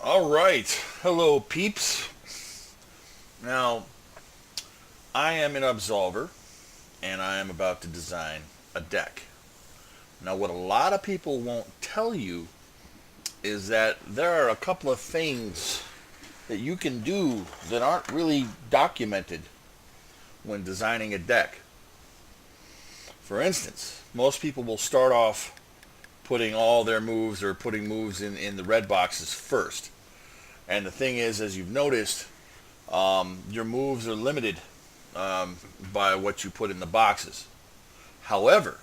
All right. Hello, peeps. Now, I am an Absolver, and I am about to design a deck. Now, what a lot of people won't tell you is that there are a couple of things that you can do that aren't really documented when designing a deck. For instance, most people will start off putting all their moves or putting moves in the red boxes first. And the thing is, as you've noticed, your moves are limited by what you put in the boxes. However,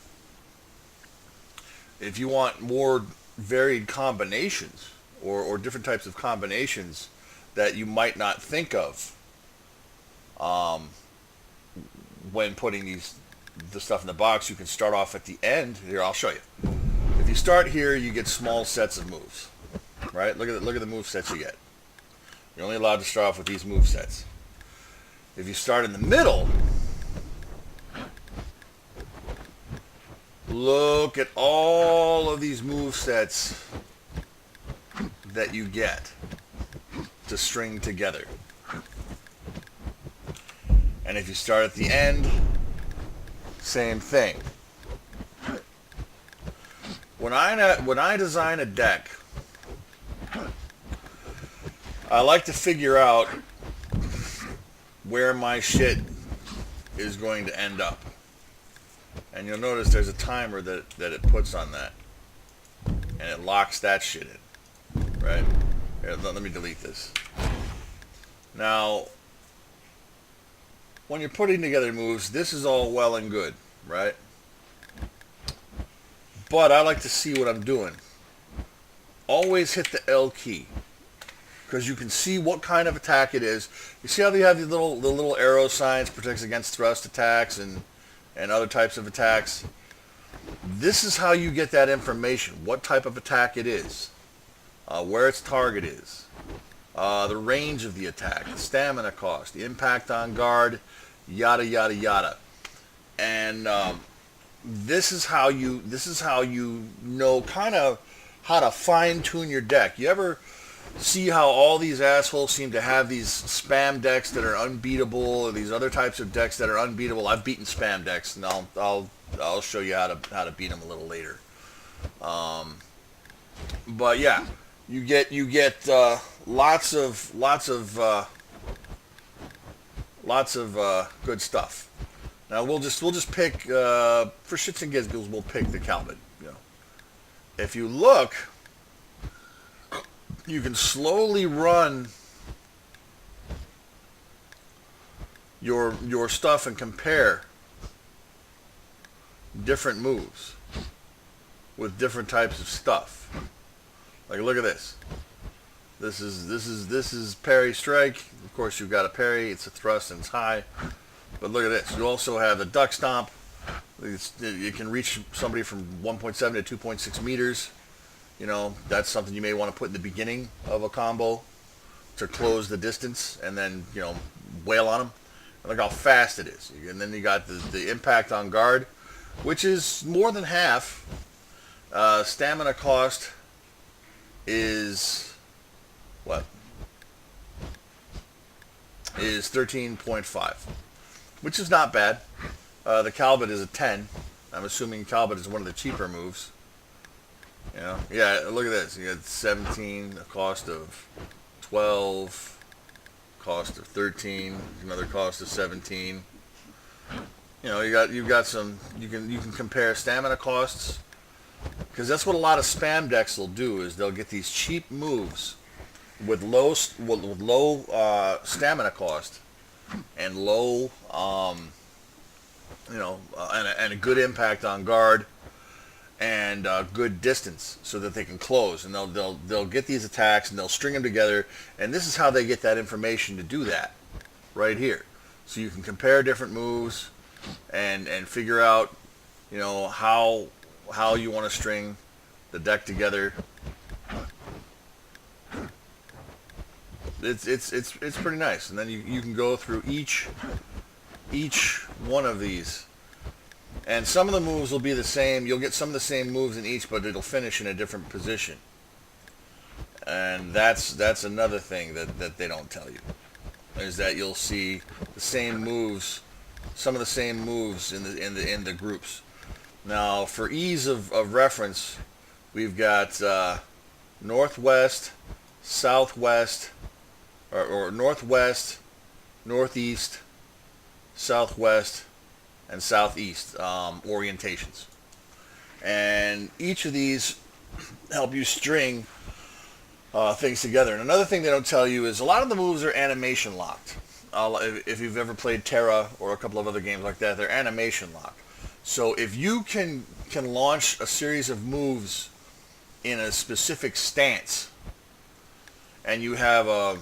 if you want more varied combinations or different types of combinations that you might not think of um, when putting the stuff in the box, you can start off at the end. Here, I'll show you. If you start here, you get small sets of moves, right? Look at the move sets you get. You're only allowed to start off with these move sets. If you start in the middle, look at all of these move sets that you get to string together. And if you start at the end, same thing. When I design a deck, I like to figure out where my shit is going to end up. And you'll notice there's a timer that it puts on that. And it locks that shit in. Right? Here, let me delete this. Now, when you're putting together moves, this is all well and good, right? But I like to see what I'm doing. Always hit the L key, because you can see what kind of attack it is. You see how they have the little arrow signs, protects against thrust attacks and other types of attacks. This is how you get that information, what type of attack it is, where its target is, the range of the attack, the stamina cost, the impact on guard, yada yada yada. And this is how you know kind of how to fine tune your deck. You ever see how all these assholes seem to have these spam decks that are unbeatable, or these other types of decks that are unbeatable? I've beaten spam decks, and I'll show you how to beat them a little later. But yeah, you get lots of good stuff. Now we'll just pick for shits and giggles. We'll pick the Calvin. You know, if you look, you can slowly run your stuff and compare different moves with different types of stuff. Like, look at this. This is parry strike. Of course, you've got a parry. It's a thrust and it's high. But look at this. You also have the duck stomp. You can reach somebody from 1.7 to 2.6 meters. You know, that's something you may want to put in the beginning of a combo to close the distance and then, you know, wail on them. And look how fast it is. And then you got the impact on guard, which is more than half. Stamina cost is, what? Is 13.5, which is not bad. The Calvin is a 10. I'm assuming Calvin is one of the cheaper moves. You know, yeah, look at this. You got 17, a cost of 12, cost of 13, another cost of 17. You know, you've got some. You can compare stamina costs, because that's what a lot of spam decks will do. Is they'll get these cheap moves with low stamina cost and low and a good impact on guard and good distance, so that they can close, and they'll get these attacks and they'll string them together, and this is how they get that information to do that, right here. So you can compare different moves and figure out, you know, how you want to string the deck together. It's pretty nice, and then you can go through each one of these. And some of the moves will be the same. You'll get some of the same moves in each, but it'll finish in a different position. And that's another thing that they don't tell you, is that you'll see the same moves, some of the same moves in the groups. Now, for ease of reference, we've got northwest, southwest, or northwest, northeast, southwest, and southeast orientations. And each of these help you string things together. And another thing they don't tell you is a lot of the moves are animation locked. If you've ever played Terra or a couple of other games like that, they're animation locked. So if you can launch a series of moves in a specific stance, and you have a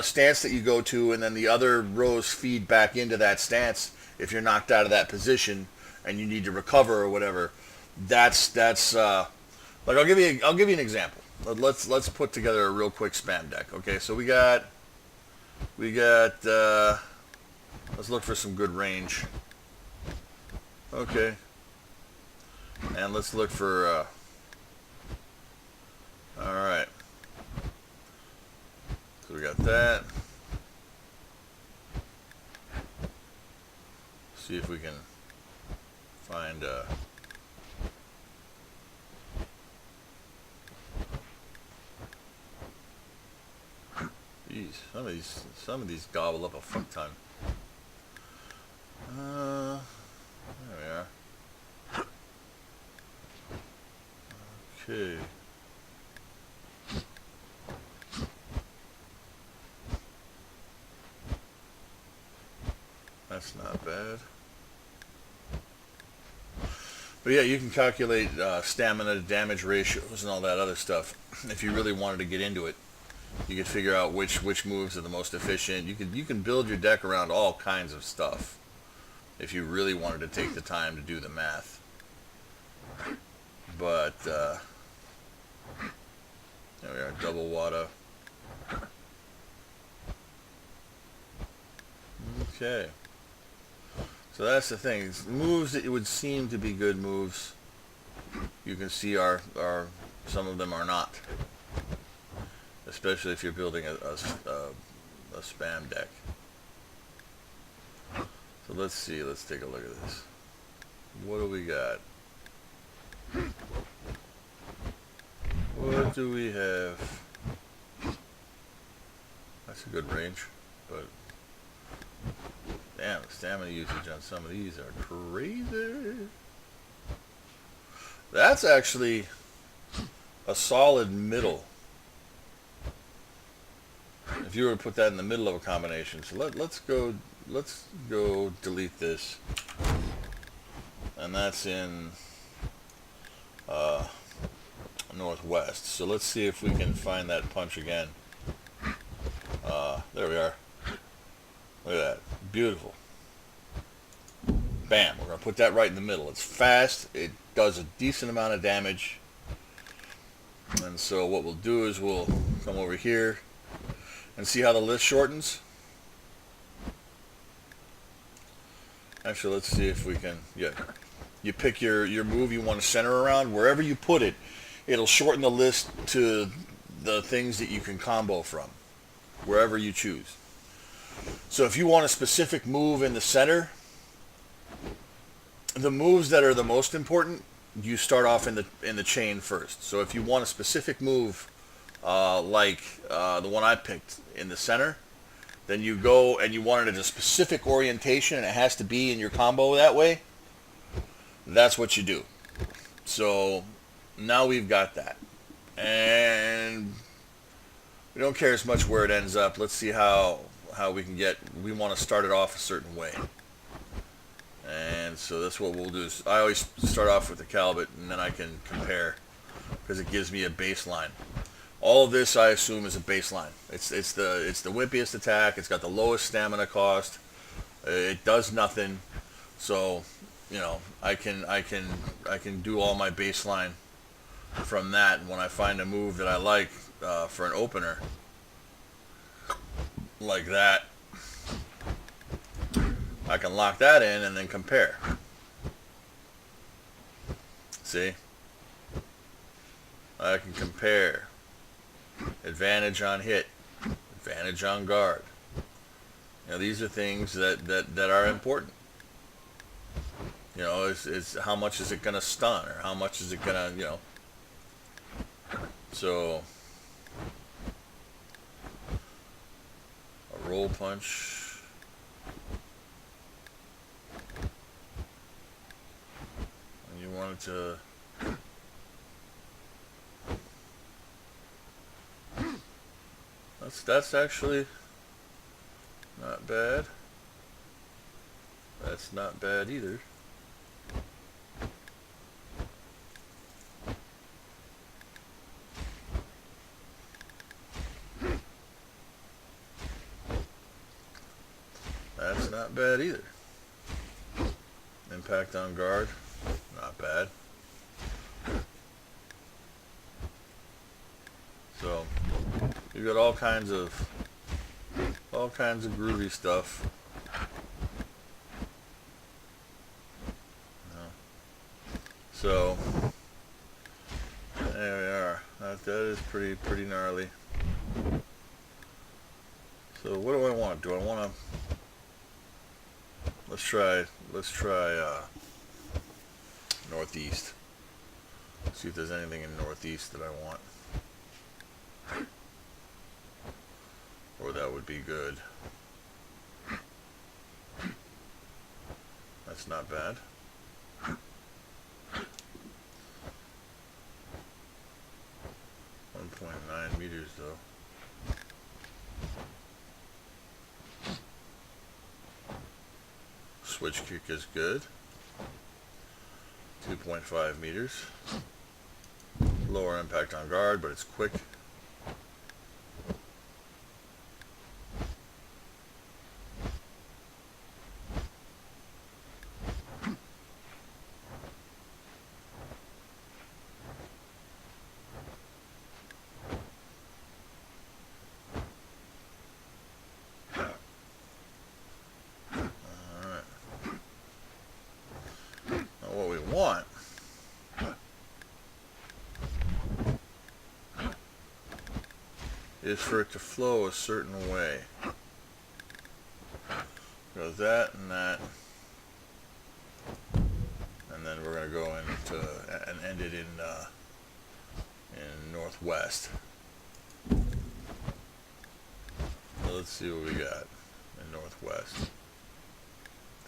stance that you go to, and then the other rows feed back into that stance. If you're knocked out of that position and you need to recover or whatever, that's like I'll give you an example. Let's put together a real quick spam deck. Okay, so we got let's look for some good range. Okay, and let's look for all right. So we got that. See if we can find geez, some of these gobble up a fuck ton. There we are. Okay. That's not bad. But yeah, you can calculate stamina to damage ratios and all that other stuff. If you really wanted to get into it, you could figure out which moves are the most efficient. You can build your deck around all kinds of stuff if you really wanted to take the time to do the math. But there we are, double Wada. Okay. So that's the thing. Moves that would seem to be good moves, you can see are some of them are not. Especially if you're building a spam deck. So let's see. Let's take a look at this. What do we got? What do we have? That's a good range, but damn, the stamina usage on some of these are crazy. That's actually a solid middle. If you were to put that in the middle of a combination, so let's go delete this, and that's in northwest. So let's see if we can find that punch again. There we are. Look at that, beautiful. Bam, we're gonna put that right in the middle. It's fast, it does a decent amount of damage, and so what we'll do is we'll come over here and see how the list shortens. Actually, let's see if we can, yeah. You pick your move you want to center around. Wherever you put it, it'll shorten the list to the things that you can combo from, wherever you choose. So if you want a specific move in the center, the moves that are the most important, you start off in the chain first. So if you want a specific move, like the one I picked in the center, then you go and you want it in a specific orientation and it has to be in your combo that way, that's what you do. So now we've got that, and we don't care as much where it ends up. Let's see how we can get, we want to start it off a certain way. And so that's what we'll do. Is I always start off with the Calbit, and then I can compare, because it gives me a baseline. All of this, I assume, is a baseline. It's the wimpiest attack. It's got the lowest stamina cost. It does nothing. So, you know, I can do all my baseline from that. And when I find a move that I like for an opener, like that, I can lock that in and then compare. See? I can compare advantage on hit, advantage on guard. You know, these are things that are important. You know, is how much is it going to stun, or how much is it going to, you know. So, a roll punch. And you want it to... That's actually not bad. That's not bad either. That's not bad either. Impact on guard, not bad. So you got all kinds of groovy stuff. So there we are. That is pretty gnarly. So what do I want? Do I want to... Let's try northeast. See if there's anything in northeast that I want. Or that would be good. That's not bad. 1.9 meters though. Switch kick is good. 2.5 meters. Lower impact on guard, but it's quick. Want is for it to flow a certain way. Go that and that, and then we're going to go into and end it in northwest. So let's see what we got in northwest.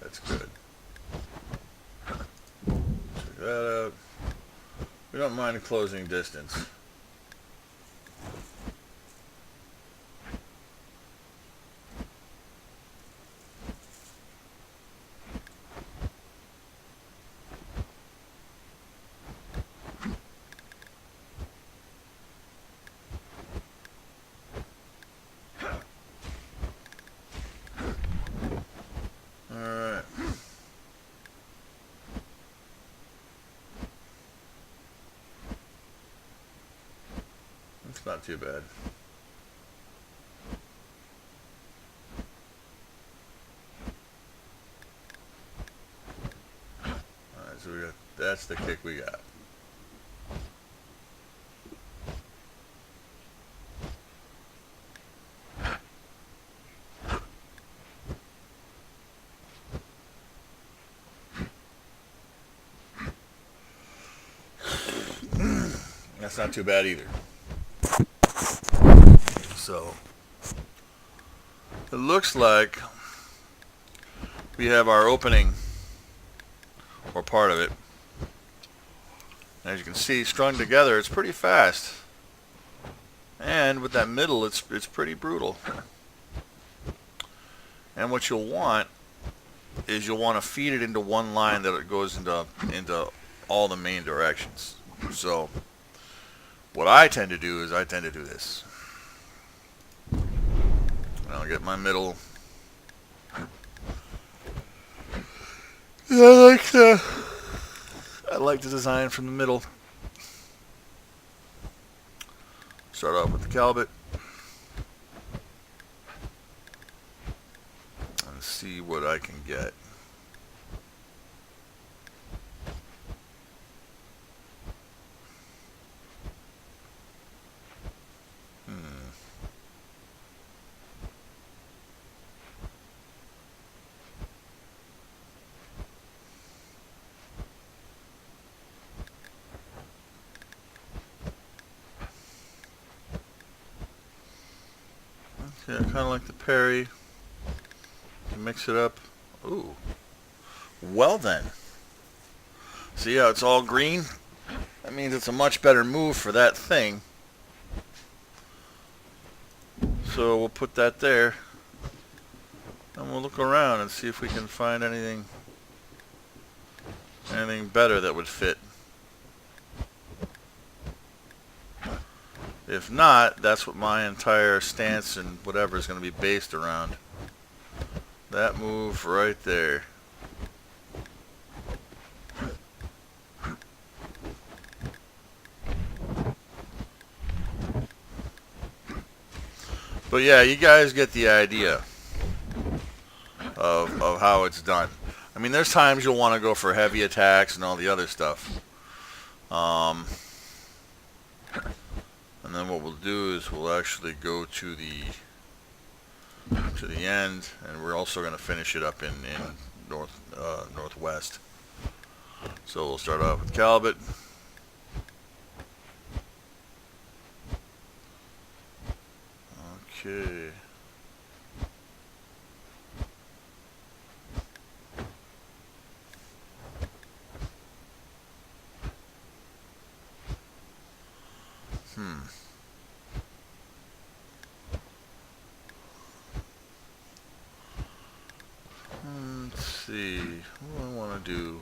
That's good. That out. We don't mind closing distance. Alright. It's not too bad. Alright, so we got, that's the kick we got. That's not too bad either. So it looks like we have our opening, or part of it. As you can see, strung together, it's pretty fast. And with that middle, it's pretty brutal. And what you'll want is you'll want to feed it into one line that it goes into all the main directions. So what I tend to do is I tend to do this. And I'll get my middle. I like to design from the middle. Start off with the Calbit. And see what I can get. Yeah, kind of like the Perry. You mix it up. Ooh. Well then. See how it's all green? That means it's a much better move for that thing. So we'll put that there. And we'll look around and see if we can find anything better that would fit. If not, that's what my entire stance and whatever is going to be based around. That move right there. But yeah, you guys get the idea of how it's done. I mean, there's times you'll want to go for heavy attacks and all the other stuff. And then what we'll do is we'll actually go to the end, and we're also going to finish it up in northwest. So we'll start off with Calvert. Okay. Let's see. What do I want to do?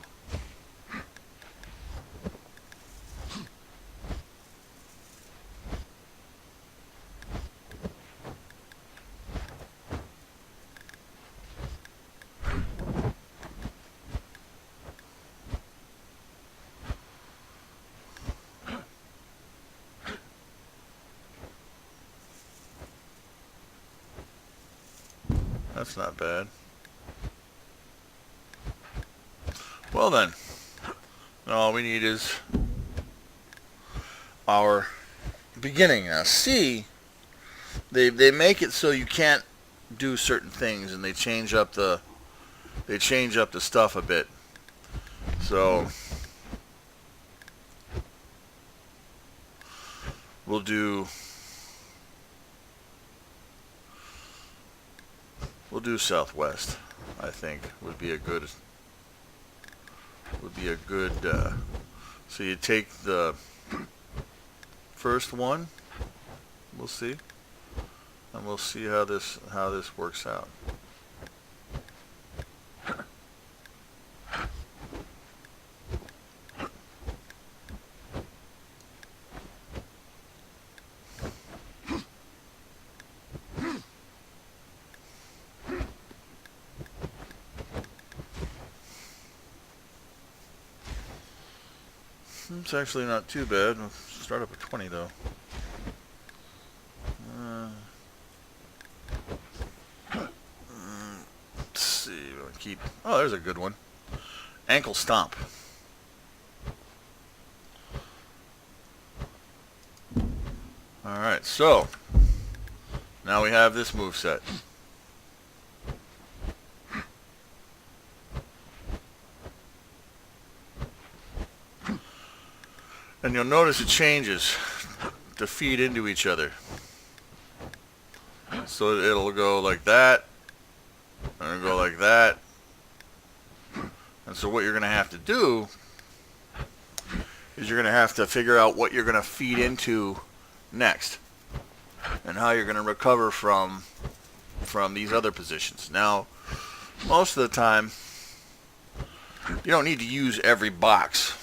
That's not bad. Well then, all we need is our beginning. Now see, they make it so you can't do certain things, and they change up the stuff a bit. So we'll do Southwest. I think would be a good. So you take the first one. We'll see, and we'll see how this works out. It's actually not too bad. We'll start up at 20 though. Let's see. We'll keep. Oh, there's a good one. Ankle stomp. All right. So now we have this move set. And you'll notice it changes to feed into each other. So it'll go like that, and it'll go like that. And so what you're going to have to do is you're going to have to figure out what you're going to feed into next, and how you're going to recover from these other positions. Now, most of the time, you don't need to use every box.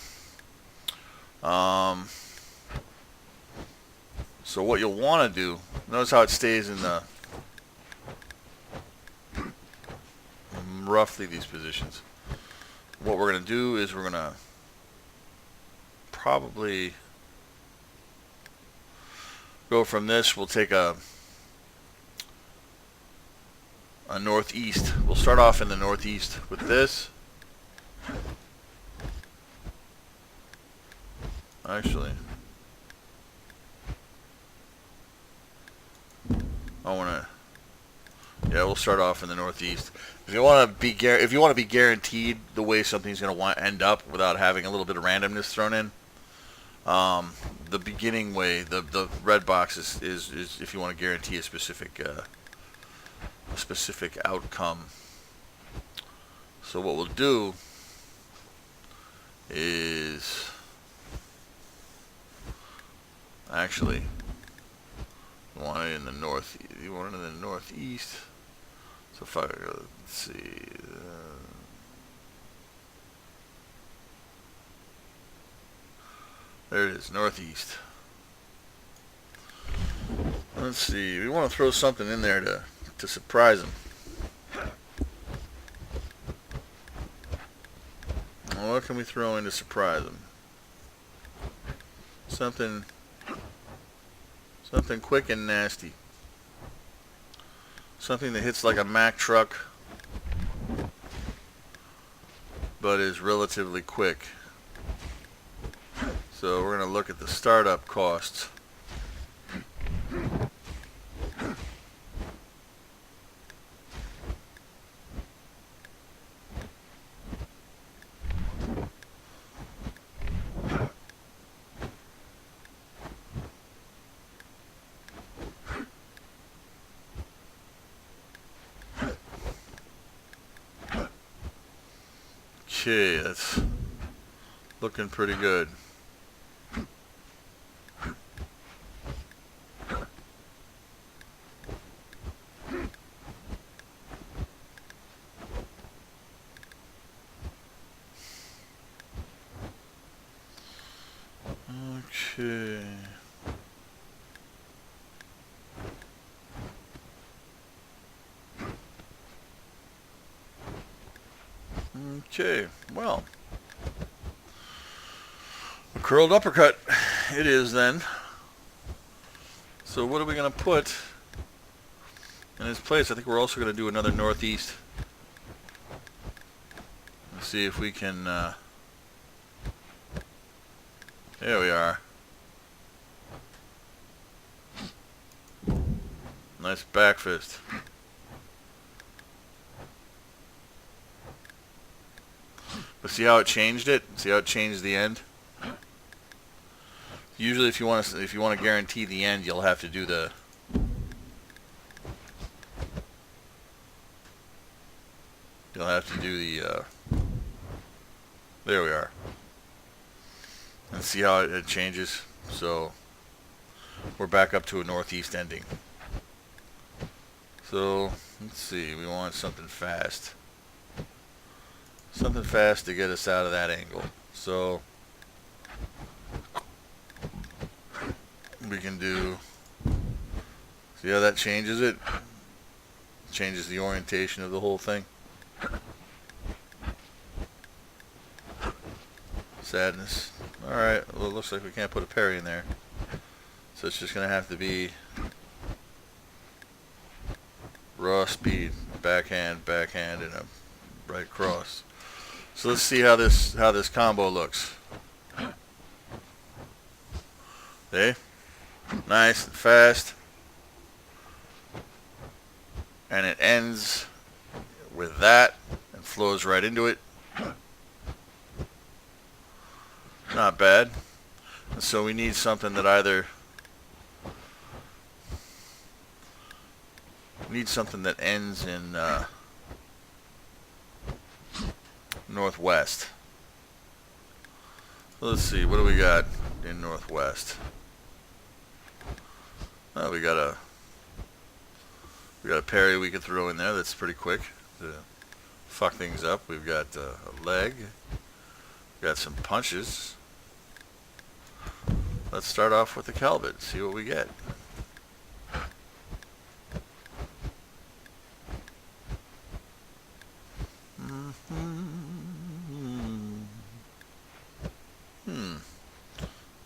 So what you'll want to do, notice how it stays in the roughly these positions. What we're going to do is we're going to probably go from this. We'll take a northeast. We'll start off in the northeast with this. Actually, we'll start off in the northeast. If you want to be guaranteed the way something's going to end up without having a little bit of randomness thrown in, the beginning way, the red box is if you want to guarantee a specific specific outcome. So what we'll do is actually you want it in the north. You want it in the northeast. So if I let's see. There it is, northeast. Let's see. We want to throw something in there to surprise them. Well, what can we throw in to surprise them? Something quick and nasty. Something that hits like a Mack truck, but is relatively quick. So we're going to look at the startup costs. Okay, that's looking pretty good. Okay. Okay, well, a curled uppercut it is then. So what are we going to put in its place? I think we're also going to do another northeast. Let's see if we can, there we are. Nice back fist. But see how it changed it? See how it changed the end? Usually if you want to guarantee the end, you'll have to do the there we are. And see how it changes. So we're back up to a northeast ending. So let's see, we want something fast. Something fast to get us out of that angle. So we can do, see how that changes it? Changes the orientation of the whole thing. Sadness. Alright, well it looks like we can't put a parry in there. So it's just going to have to be raw speed, backhand, backhand, and a right cross. So let's see how this combo looks. Okay, nice and fast, and it ends with that and flows right into it. Not bad. So we need something that either ends in northwest. Let's see, what do we got in northwest? Oh, we got a parry we could throw in there. That's pretty quick to fuck things up. We've got a leg. We've got some punches. Let's start off with the Calvert. See what we get.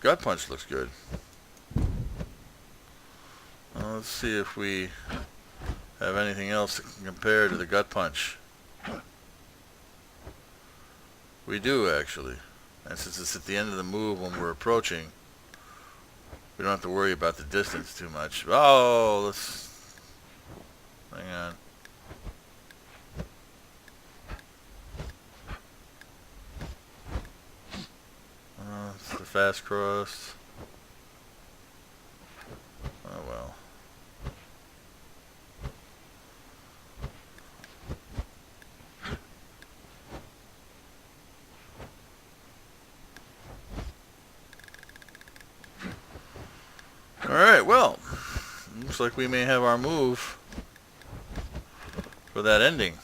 Gut punch looks good. Let's see if we have anything else that can compare to the gut punch. We do, actually. And since it's at the end of the move when we're approaching, we don't have to worry about the distance too much. Oh, let's... hang on. It's the fast cross. Oh well. Alright, well, looks like we may have our move for that ending.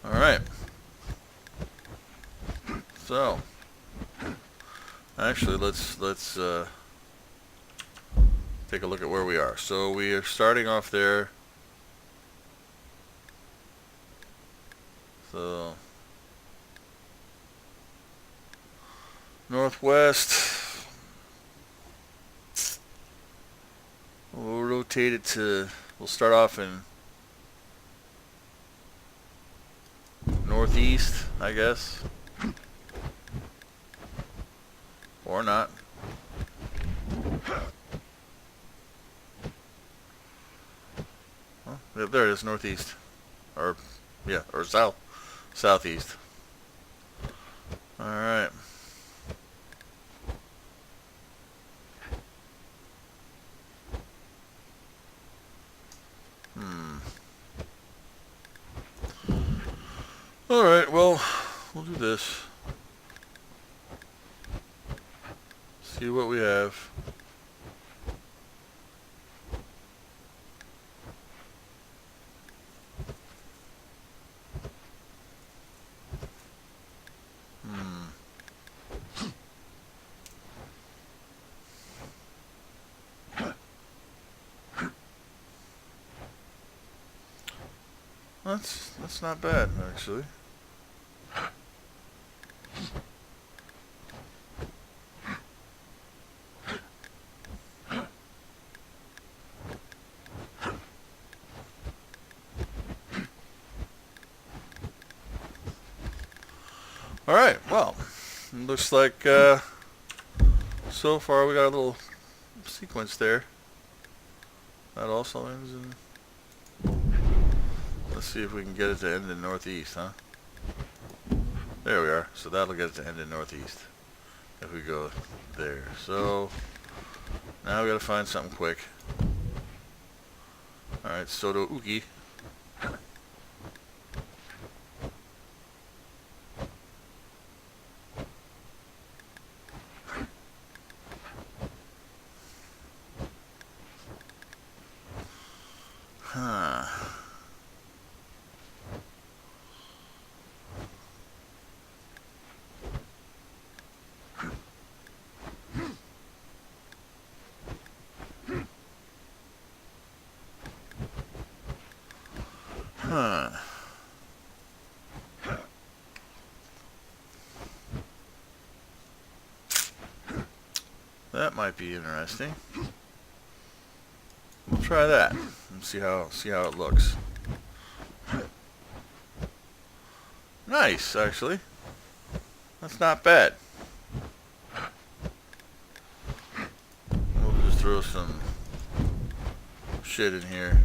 Alright. So, actually, let's take a look at where we are. So we are starting off there. So, northwest. We'll rotate it to, we'll start off in northeast, I guess. Or not. Well, yep, there it is, northeast. Or, yeah, or southeast. Alright. Alright, well, we'll do this. See what we have. That's not bad, actually. Alright, well, looks like so far we got a little sequence there. That also ends in... Let's see if we can get it to end in northeast, huh? There we are. So that'll get it to end in northeast if we go there. So now we gotta find something quick. Alright, Soto Uki. Huh. Huh. That might be interesting. We'll try that and see how it looks. Nice, actually. That's not bad. We'll just throw some shit in here.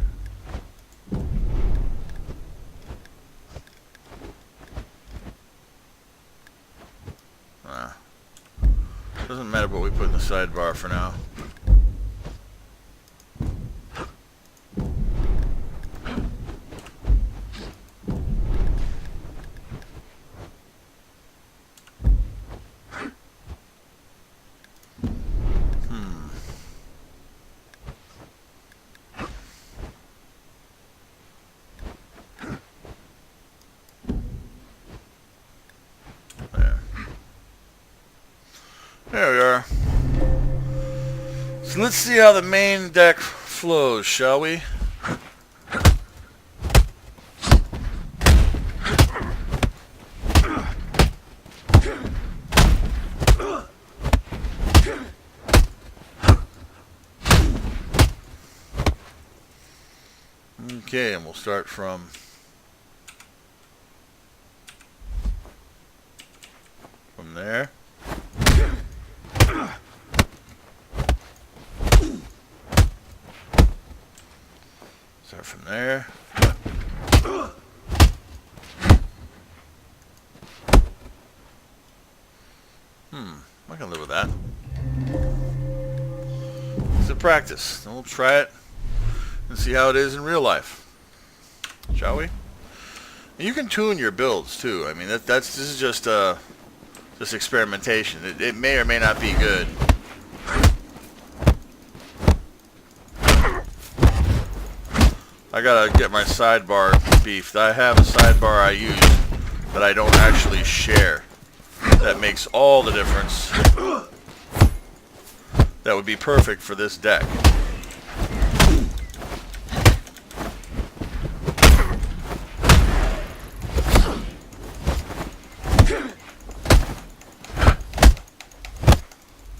Doesn't matter what we put in the sidebar for now. There we are. So let's see how the main deck flows, shall we? Okay, and we'll start from there. Start from there. I can live with that. It's a practice. And we'll try it and see how it is in real life. Shall we? And you can tune your builds too. I mean, this is just experimentation. It may or may not be good. I gotta get my sidebar beefed. I have a sidebar I use that I don't actually share. That makes all the difference. That would be perfect for this deck.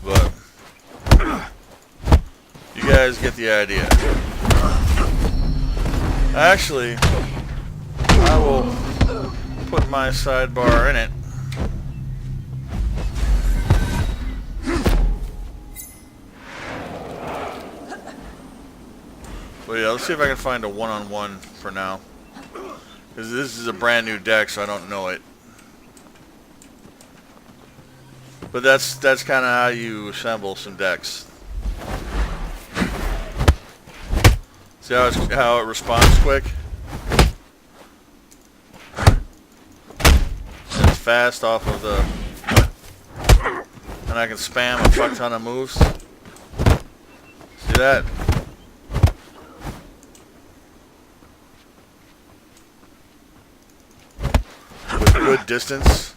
But you guys get the idea. Actually, I will put my sidebar in it. But yeah, let's see if I can find a one-on-one for now. Because this is a brand new deck, so I don't know it. But that's kind of how you assemble some decks. See how it responds quick? It's fast off of the... And I can spam a fuck ton of moves. See that? With good distance.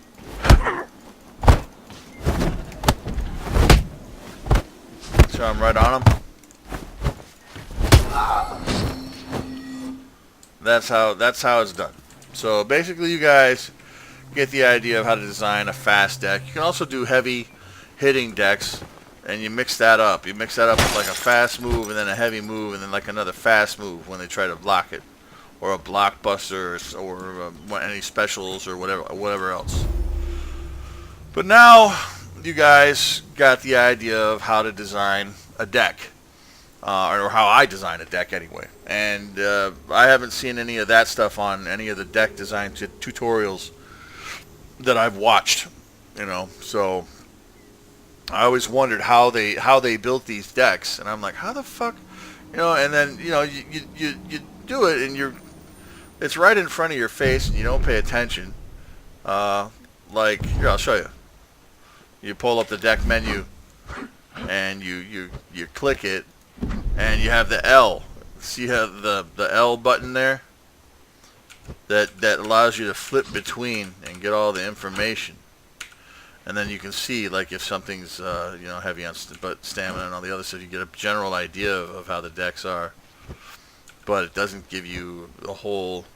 So I'm right on them. That's how it's done. So basically, you guys get the idea of how to design a fast deck. You can also do heavy hitting decks, and you mix that up. You mix that up with like a fast move, and then a heavy move, and then like another fast move when they try to block it, or a blockbuster, or any specials, or whatever else. But now you guys got the idea of how to design a deck. Or how I design a deck anyway. And I haven't seen any of that stuff on any of the deck design tutorials that I've watched, you know. So I always wondered how they built these decks, and I'm like, how the fuck, you know? And then you do it, and it's right in front of your face, and you don't pay attention. Like here, I'll show you. You pull up the deck menu, and you click it. And you have the L. See how the L button there? That allows you to flip between and get all the information. And then you can see like if something's heavy on stamina and all the other stuff. You get a general idea of how the decks are. But it doesn't give you a whole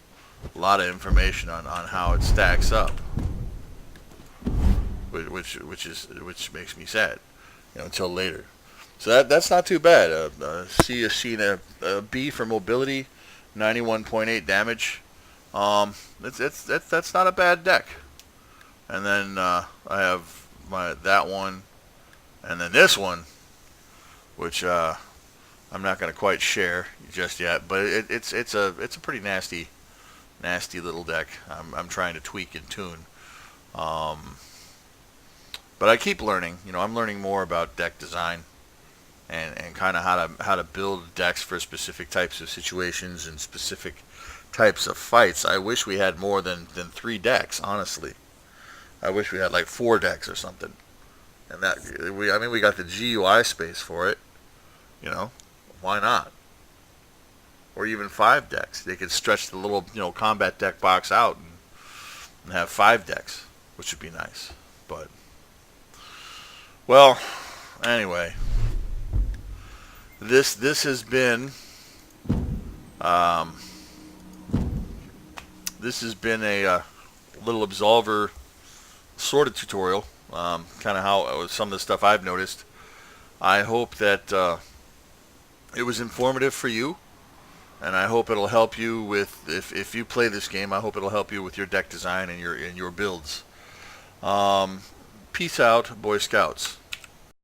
lot of information on how it stacks up. Which makes me sad. Until later. So that's not too bad. See a B for mobility, 91.8 damage. That's not a bad deck. And then I have that one, and then this one, which I'm not going to quite share just yet. But it's a pretty nasty little deck. I'm trying to tweak and tune. But I keep learning. I'm learning more about deck design. And kind of how to build decks for specific types of situations and specific types of fights. I wish we had more than 3 decks, honestly. I wish we had like 4 decks or something. And we got the GUI space for it. Why not? Or even 5 decks. They could stretch the little combat deck box out and have 5 decks, which would be nice. But well, anyway. This has been a little Absolver sort of tutorial, kind of how some of the stuff I've noticed. I hope that it was informative for you, and I hope it'll help you with if you play this game. I hope it'll help you with your deck design and your builds. Peace out, Boy Scouts.